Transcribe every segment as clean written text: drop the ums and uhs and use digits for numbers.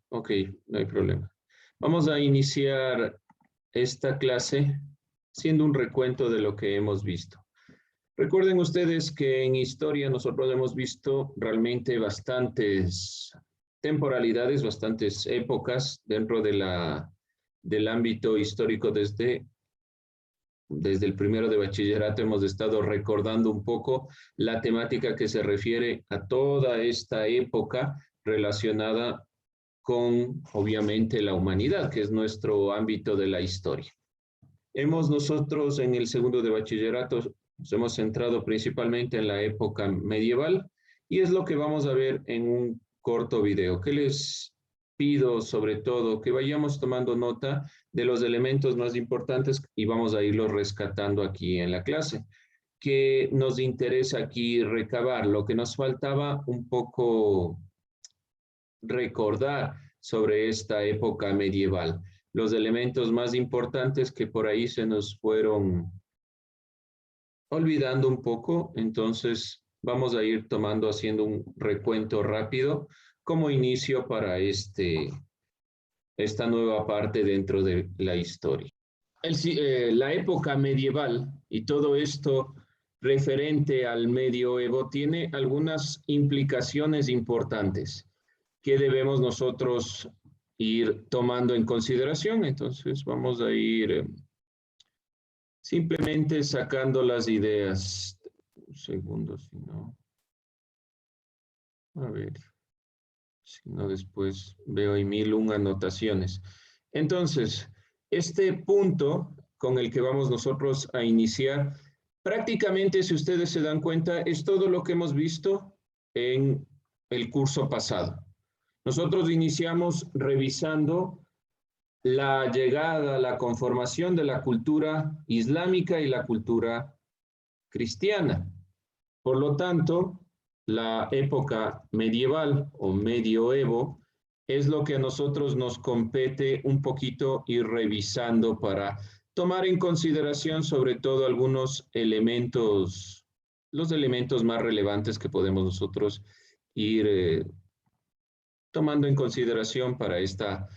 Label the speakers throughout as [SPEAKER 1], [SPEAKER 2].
[SPEAKER 1] Ok, no hay problema. Vamos a iniciar esta clase haciendo un recuento de lo que hemos visto. Recuerden ustedes que en historia nosotros hemos visto realmente bastantes temporalidades, bastantes épocas dentro del ámbito histórico desde el primero de bachillerato hemos estado recordando un poco la temática que se refiere a toda esta época relacionada con, obviamente, la humanidad, que es nuestro ámbito de la historia. Hemos nosotros en el segundo de bachillerato nos hemos centrado principalmente en la época medieval y es lo que vamos a ver en un corto video. ¿Qué les pido sobre todo? Que vayamos tomando nota de los elementos más importantes y vamos a irlos rescatando aquí en la clase. ¿Qué nos interesa aquí recabar? Lo que nos faltaba un poco recordar sobre esta época medieval. Los elementos más importantes que por ahí se nos fueron olvidando un poco, entonces vamos a ir tomando, haciendo un recuento rápido como inicio para esta nueva parte dentro de la historia. La época medieval y todo esto referente al medioevo tiene algunas implicaciones importantes que debemos nosotros ir tomando en consideración. Entonces vamos a ir simplemente sacando las ideas. Un segundo, si no. A ver, si no después veo ahí 1001 anotaciones. Entonces, este punto con el que vamos nosotros a iniciar, prácticamente, si ustedes se dan cuenta, es todo lo que hemos visto en el curso pasado. Nosotros iniciamos revisando la llegada, la conformación de la cultura islámica y la cultura cristiana. Por lo tanto, la época medieval o medioevo es lo que a nosotros nos compete un poquito ir revisando para tomar en consideración sobre todo algunos elementos, los elementos más relevantes que podemos nosotros ir tomando en consideración para esta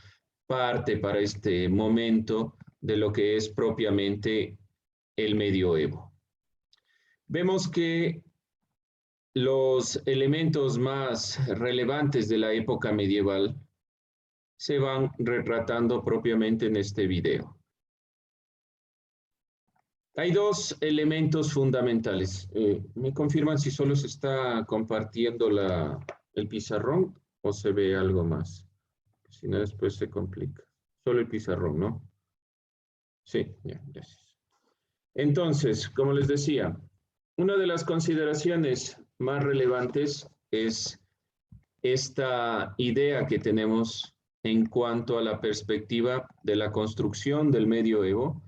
[SPEAKER 1] parte, para este momento de lo que es propiamente el medioevo. Vemos que los elementos más relevantes de la época medieval se van retratando propiamente en este video. Hay dos elementos fundamentales. ¿Me confirman si solo se está compartiendo el pizarrón o se ve algo más? Si no, después se complica. Solo el pizarrón, ¿no? Sí, ya, gracias. Entonces, como les decía, una de las consideraciones más relevantes es esta idea que tenemos en cuanto a la perspectiva de la construcción del medioevo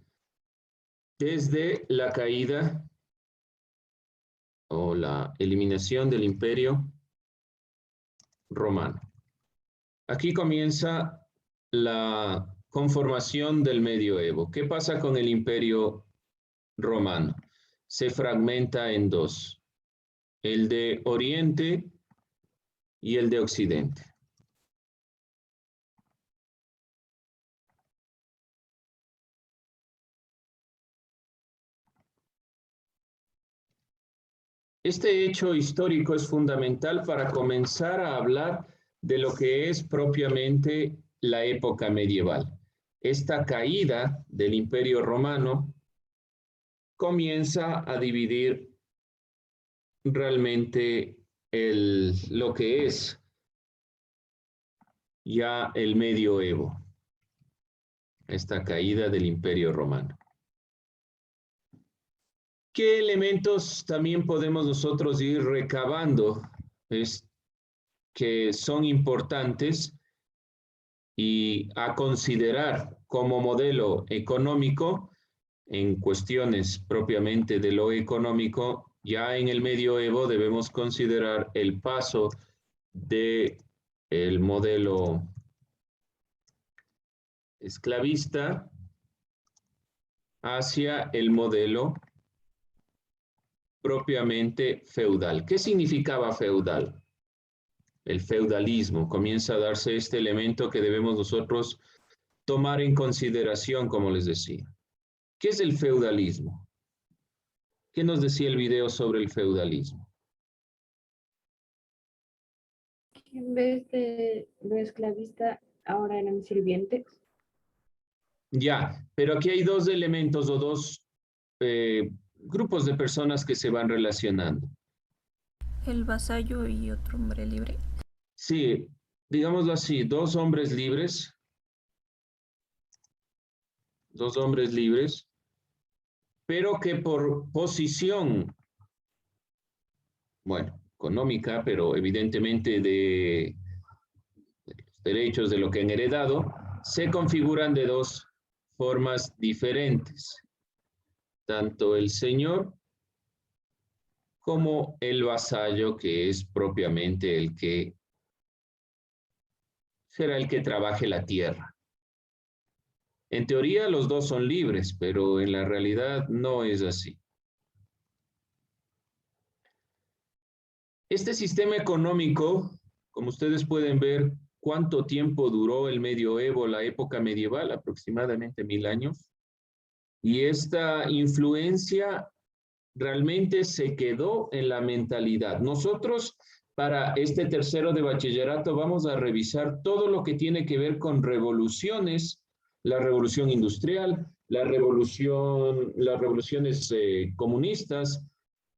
[SPEAKER 1] desde la caída o la eliminación del Imperio Romano. Aquí comienza la conformación del medioevo. ¿Qué pasa con el Imperio Romano? Se fragmenta en dos, el de Oriente y el de Occidente. Este hecho histórico es fundamental para comenzar a hablar de lo que es propiamente la época medieval. Esta caída del Imperio Romano comienza a dividir realmente lo que es ya el medioevo, esta caída del Imperio Romano. ¿Qué elementos también podemos nosotros ir recabando que son importantes y a considerar como modelo económico en cuestiones propiamente de lo económico? Ya en el medioevo debemos considerar el paso del modelo esclavista hacia el modelo propiamente feudal. ¿Qué significaba feudal? el feudalismo. Comienza a darse este elemento que debemos nosotros tomar en consideración, como les decía. ¿Qué es el feudalismo? ¿Qué nos decía el video sobre el feudalismo?
[SPEAKER 2] En vez de lo esclavista, ahora eran sirvientes.
[SPEAKER 1] Ya, pero aquí hay dos elementos o dos grupos de personas que se van relacionando.
[SPEAKER 3] El vasallo y otro hombre libre.
[SPEAKER 1] Sí, digámoslo así, dos hombres libres, pero que por posición, bueno, económica, pero evidentemente de derechos de lo que han heredado, se configuran de dos formas diferentes. Tanto el señor como el vasallo, que es propiamente el que será el que trabaje la tierra. En teoría los dos son libres, pero en la realidad no es así. Este sistema económico, como ustedes pueden ver, ¿cuánto tiempo duró el medioevo, la época medieval? Aproximadamente 1000 años. Y esta influencia realmente se quedó en la mentalidad. Nosotros, para este tercero de bachillerato, vamos a revisar todo lo que tiene que ver con revoluciones, la revolución industrial, las revoluciones comunistas,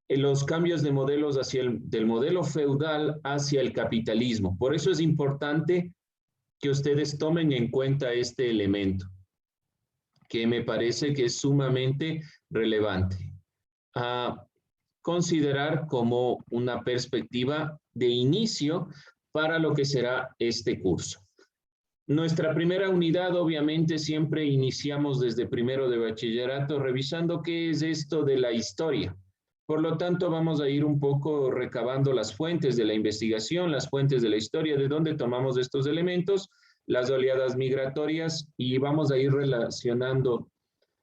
[SPEAKER 1] los cambios de modelos del modelo feudal hacia el capitalismo. Por eso es importante que ustedes tomen en cuenta este elemento, que me parece que es sumamente relevante a considerar como una perspectiva de inicio para lo que será este curso. Nuestra primera unidad, obviamente, siempre iniciamos desde primero de bachillerato revisando qué es esto de la historia. Por lo tanto, vamos a ir un poco recabando las fuentes de la investigación, las fuentes de la historia, de dónde tomamos estos elementos, las oleadas migratorias, y vamos a ir relacionando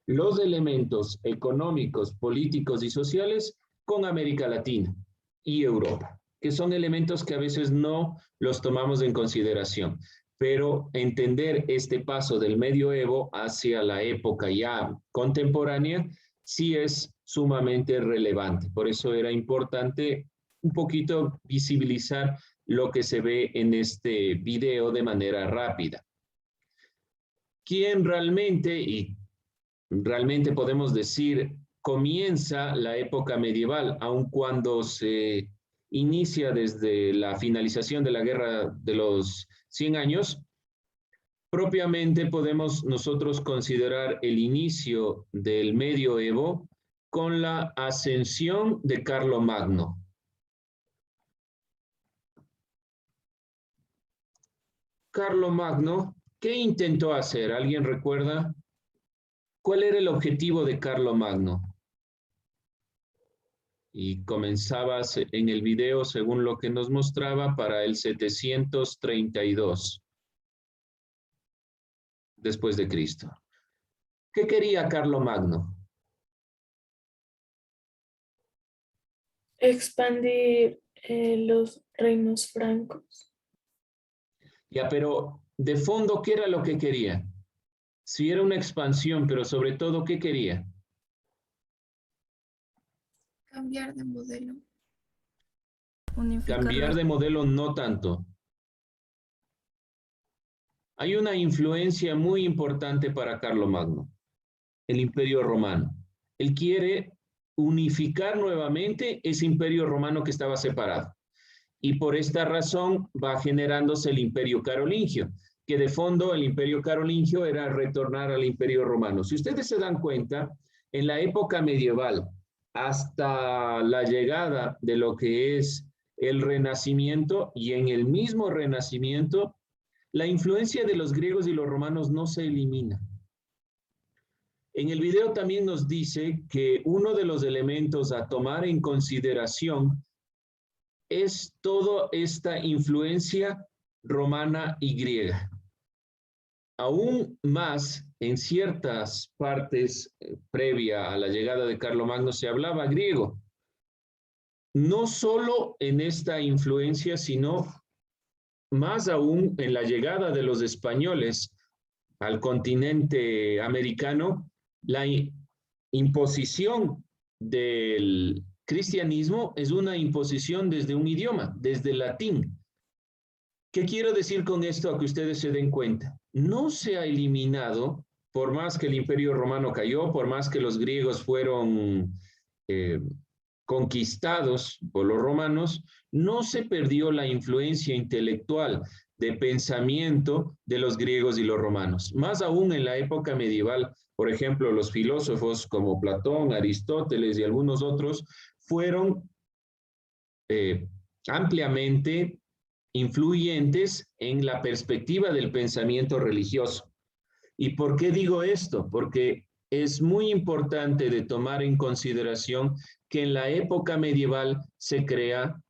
[SPEAKER 1] los elementos económicos, políticos y sociales con América Latina y Europa, que son elementos que a veces no los tomamos en consideración. Pero entender este paso del medioevo hacia la época ya contemporánea sí es sumamente relevante. Por eso era importante un poquito visibilizar lo que se ve en este video de manera rápida. ¿Quién realmente podemos decir comienza la época medieval, aun cuando se inicia desde la finalización de la Guerra de los 100 años? Propiamente podemos nosotros considerar el inicio del medioevo con la ascensión de Carlomagno. Carlomagno, ¿qué intentó hacer? ¿Alguien recuerda? ¿Cuál era el objetivo de Carlomagno? Y comenzaba en el video, según lo que nos mostraba, para el 732 después de Cristo. ¿Qué quería Carlomagno?
[SPEAKER 4] Expandir los reinos francos.
[SPEAKER 1] Ya, pero de fondo, ¿qué era lo que quería? Si era una expansión, pero sobre todo, ¿qué quería?
[SPEAKER 3] Cambiar de modelo.
[SPEAKER 1] Cambiar de modelo no tanto. Hay una influencia muy importante para Carlomagno, el Imperio Romano. Él quiere unificar nuevamente ese Imperio Romano que estaba separado. Y por esta razón va generándose el Imperio Carolingio, que de fondo el Imperio Carolingio era retornar al Imperio Romano. Si ustedes se dan cuenta, en la época medieval, hasta la llegada de lo que es el Renacimiento, y en el mismo Renacimiento, la influencia de los griegos y los romanos no se elimina. En el video también nos dice que uno de los elementos a tomar en consideración es toda esta influencia romana y griega. Aún más, en ciertas partes previa a la llegada de Carlomagno se hablaba griego. No solo en esta influencia, sino más aún en la llegada de los españoles al continente americano, la imposición del cristianismo es una imposición desde un idioma, desde el latín. ¿Qué quiero decir con esto? A que ustedes se den cuenta. No se ha eliminado, por más que el Imperio Romano cayó, por más que los griegos fueron conquistados por los romanos, no se perdió la influencia intelectual de pensamiento de los griegos y los romanos. Más aún en la época medieval, por ejemplo, los filósofos como Platón, Aristóteles y algunos otros fueron ampliamente influyentes en la perspectiva del pensamiento religioso. ¿Y por qué digo esto? Porque es muy importante de tomar en consideración que en la época medieval se crea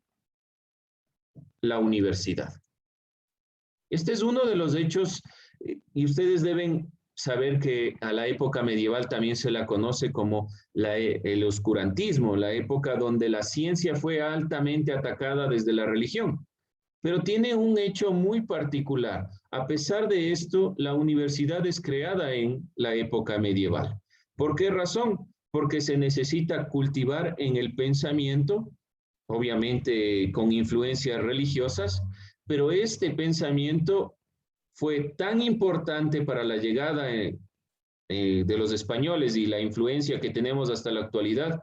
[SPEAKER 1] la universidad. Este es uno de los hechos, y ustedes deben saber que a la época medieval también se la conoce como el oscurantismo, la época donde la ciencia fue altamente atacada desde la religión. Pero tiene un hecho muy particular. A pesar de esto, la universidad es creada en la época medieval. ¿Por qué razón? Porque se necesita cultivar en el pensamiento, obviamente con influencias religiosas, pero este pensamiento fue tan importante para la llegada de los españoles y la influencia que tenemos hasta la actualidad,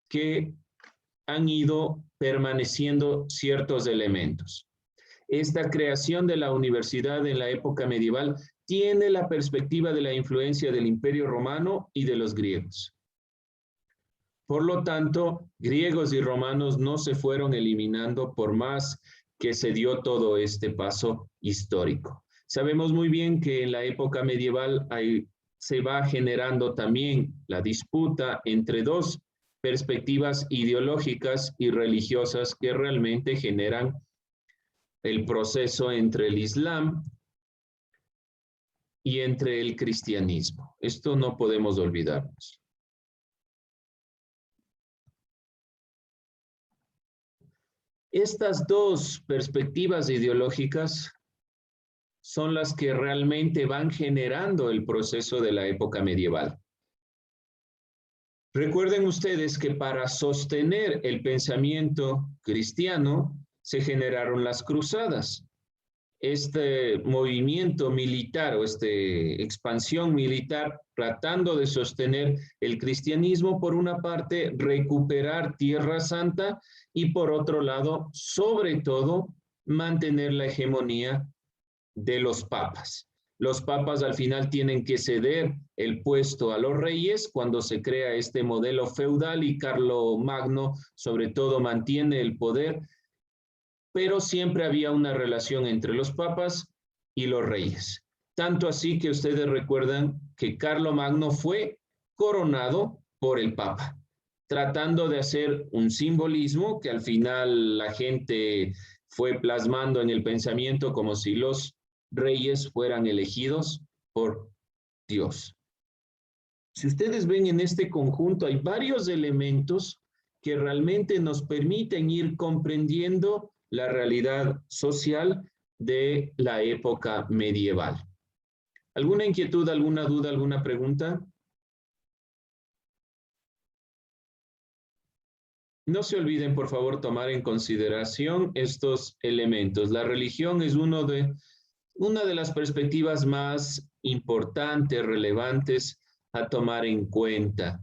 [SPEAKER 1] que han ido permaneciendo ciertos elementos. Esta creación de la universidad en la época medieval tiene la perspectiva de la influencia del Imperio Romano y de los griegos. Por lo tanto, griegos y romanos no se fueron eliminando por más que se dio todo este paso histórico. Sabemos muy bien que en la época medieval se va generando también la disputa entre dos perspectivas ideológicas y religiosas que realmente generan el proceso entre el Islam y entre el cristianismo. Esto no podemos olvidarnos. Estas dos perspectivas ideológicas son las que realmente van generando el proceso de la época medieval. Recuerden ustedes que para sostener el pensamiento cristiano se generaron las cruzadas. Este movimiento militar o esta expansión militar tratando de sostener el cristianismo, por una parte, recuperar Tierra Santa y por otro lado, sobre todo, mantener la hegemonía de los papas. Los papas al final tienen que ceder el puesto a los reyes cuando se crea este modelo feudal y Carlomagno sobre todo mantiene el poder, pero siempre había una relación entre los papas y los reyes. Tanto así que ustedes recuerdan que Carlomagno fue coronado por el papa, tratando de hacer un simbolismo que al final la gente fue plasmando en el pensamiento como si los reyes fueran elegidos por Dios. Si ustedes ven en este conjunto, hay varios elementos que realmente nos permiten ir comprendiendo la realidad social de la época medieval. ¿Alguna inquietud, alguna duda, alguna pregunta? No se olviden, por favor, tomar en consideración estos elementos. La religión es una de las perspectivas más importantes, relevantes a tomar en cuenta.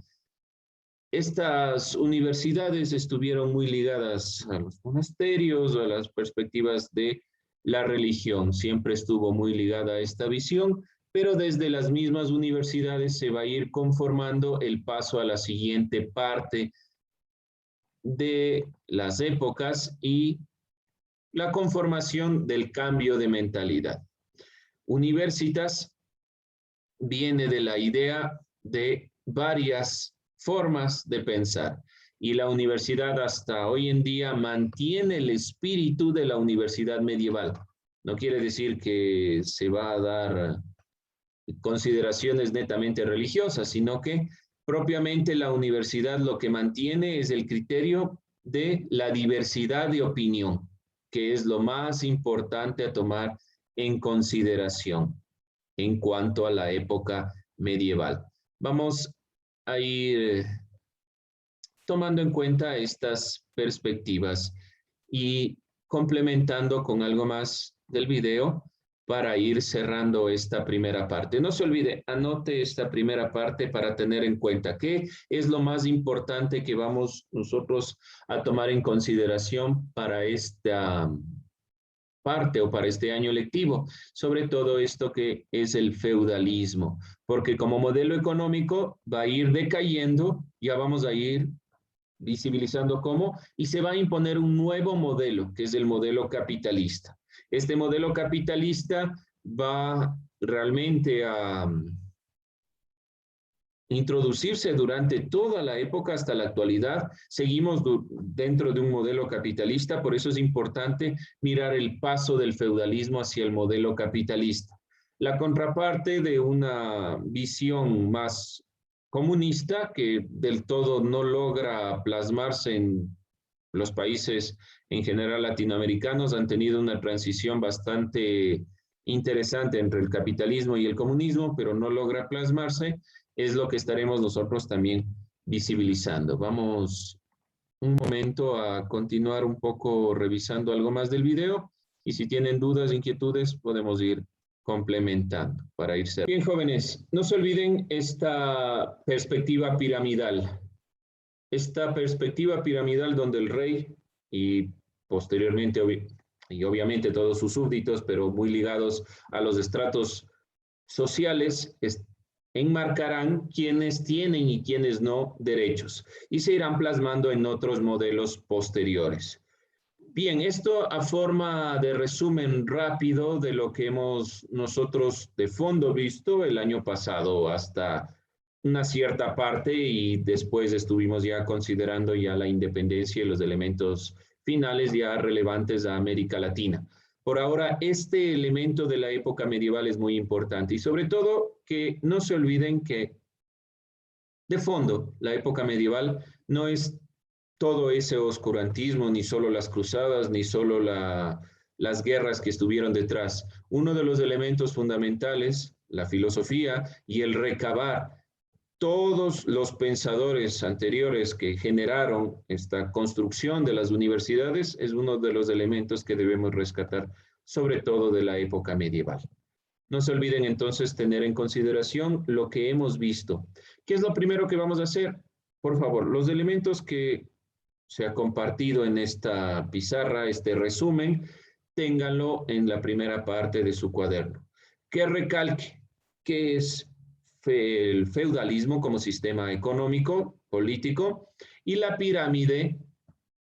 [SPEAKER 1] Estas universidades estuvieron muy ligadas a los monasterios o a las perspectivas de la religión. Siempre estuvo muy ligada a esta visión, pero desde las mismas universidades se va a ir conformando el paso a la siguiente parte de las épocas y la conformación del cambio de mentalidad. Universitas viene de la idea de varias formas de pensar y la universidad hasta hoy en día mantiene el espíritu de la universidad medieval. No quiere decir que se va a dar consideraciones netamente religiosas, sino que propiamente la universidad lo que mantiene es el criterio de la diversidad de opinión, que es lo más importante a tomar en consideración en cuanto a la época medieval. Vamos a ir tomando en cuenta estas perspectivas y complementando con algo más del video para ir cerrando esta primera parte. No se olvide, anote esta primera parte para tener en cuenta qué es lo más importante que vamos nosotros a tomar en consideración para esta parte o para este año lectivo, sobre todo esto que es el feudalismo, porque como modelo económico va a ir decayendo, ya vamos a ir visibilizando cómo, y se va a imponer un nuevo modelo, que es el modelo capitalista. Este modelo capitalista va realmente a introducirse durante toda la época hasta la actualidad. Seguimos dentro de un modelo capitalista, por eso es importante mirar el paso del feudalismo hacia el modelo capitalista. La contraparte de una visión más comunista que del todo no logra plasmarse en los países en general latinoamericanos, han tenido una transición bastante interesante entre el capitalismo y el comunismo, pero no logra plasmarse, es lo que estaremos nosotros también visibilizando. Vamos un momento a continuar un poco revisando algo más del video y si tienen dudas, inquietudes, podemos ir complementando para ir cerrando. Bien, jóvenes, no se olviden esta perspectiva piramidal. Esta perspectiva piramidal donde el rey y posteriormente y obviamente todos sus súbditos, pero muy ligados a los estratos sociales, enmarcarán quienes tienen y quienes no derechos y se irán plasmando en otros modelos posteriores. Bien, esto a forma de resumen rápido de lo que hemos nosotros de fondo visto el año pasado hasta una cierta parte y después estuvimos ya considerando ya la independencia y los elementos finales ya relevantes a América Latina. Por ahora, este elemento de la época medieval es muy importante y sobre todo que no se olviden que de fondo la época medieval no es todo ese oscurantismo, ni solo las cruzadas, ni solo las guerras que estuvieron detrás. Uno de los elementos fundamentales, la filosofía y el recabar todos los pensadores anteriores que generaron esta construcción de las universidades es uno de los elementos que debemos rescatar, sobre todo de la época medieval. No se olviden entonces tener en consideración lo que hemos visto. ¿Qué es lo primero que vamos a hacer? Por favor, los elementos que se ha compartido en esta pizarra, este resumen, ténganlo en la primera parte de su cuaderno. Que recalque qué es el feudalismo como sistema económico, político, y la pirámide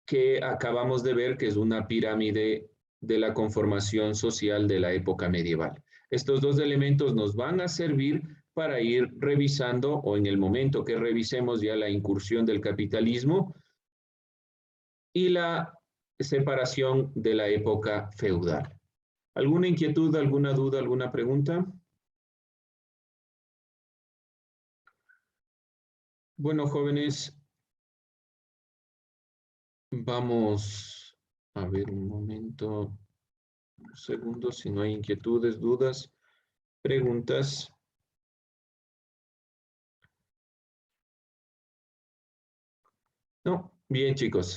[SPEAKER 1] que acabamos de ver, que es una pirámide de la conformación social de la época medieval. Estos dos elementos nos van a servir para ir revisando, o en el momento que revisemos ya la incursión del capitalismo, y la separación de la época feudal. ¿Alguna inquietud, alguna duda, alguna pregunta? Bueno, jóvenes, vamos a ver un momento, un segundo, si no hay inquietudes, dudas, preguntas. No, bien, chicos.